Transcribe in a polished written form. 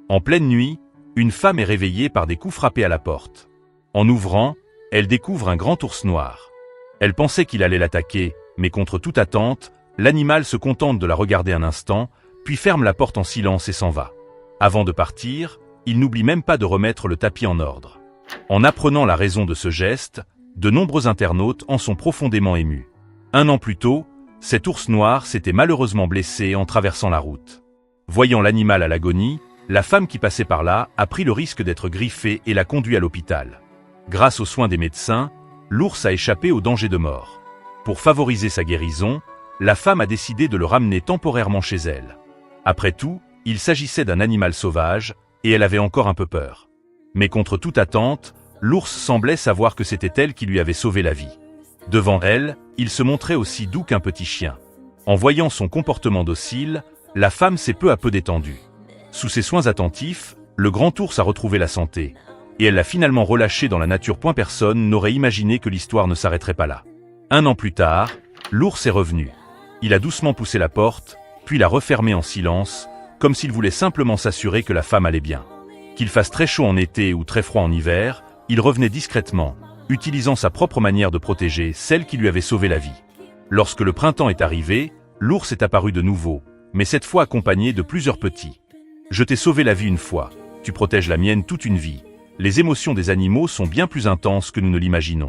En pleine nuit, une femme est réveillée par des coups frappés à la porte. En ouvrant, elle découvre un grand ours noir. Elle pensait qu'il allait l'attaquer, mais contre toute attente, l'animal se contente de la regarder un instant, puis ferme la porte en silence et s'en va. Avant de partir, il n'oublie même pas de remettre le tapis en ordre. En apprenant la raison de ce geste, de nombreux internautes en sont profondément émus. 1 an plus tôt, cet ours noir s'était malheureusement blessé en traversant la route. Voyant l'animal à l'agonie, la femme qui passait par là a pris le risque d'être griffée et l'a conduit à l'hôpital. Grâce aux soins des médecins, l'ours a échappé au danger de mort. Pour favoriser sa guérison, la femme a décidé de le ramener temporairement chez elle. Après tout, il s'agissait d'un animal sauvage, et elle avait encore un peu peur. Mais contre toute attente, l'ours semblait savoir que c'était elle qui lui avait sauvé la vie. Devant elle, il se montrait aussi doux qu'un petit chien. En voyant son comportement docile, la femme s'est peu à peu détendue. Sous ses soins attentifs, le grand ours a retrouvé la santé, et elle l'a finalement relâché dans la nature. Personne n'aurait imaginé que l'histoire ne s'arrêterait pas là. 1 an plus tard, l'ours est revenu. Il a doucement poussé la porte, puis l'a refermée en silence, comme s'il voulait simplement s'assurer que la femme allait bien. Qu'il fasse très chaud en été ou très froid en hiver, il revenait discrètement, utilisant sa propre manière de protéger celle qui lui avait sauvé la vie. Lorsque le printemps est arrivé, l'ours est apparu de nouveau, mais cette fois accompagné de plusieurs petits. Je t'ai sauvé la vie une fois, tu protèges la mienne toute une vie. Les émotions des animaux sont bien plus intenses que nous ne l'imaginons.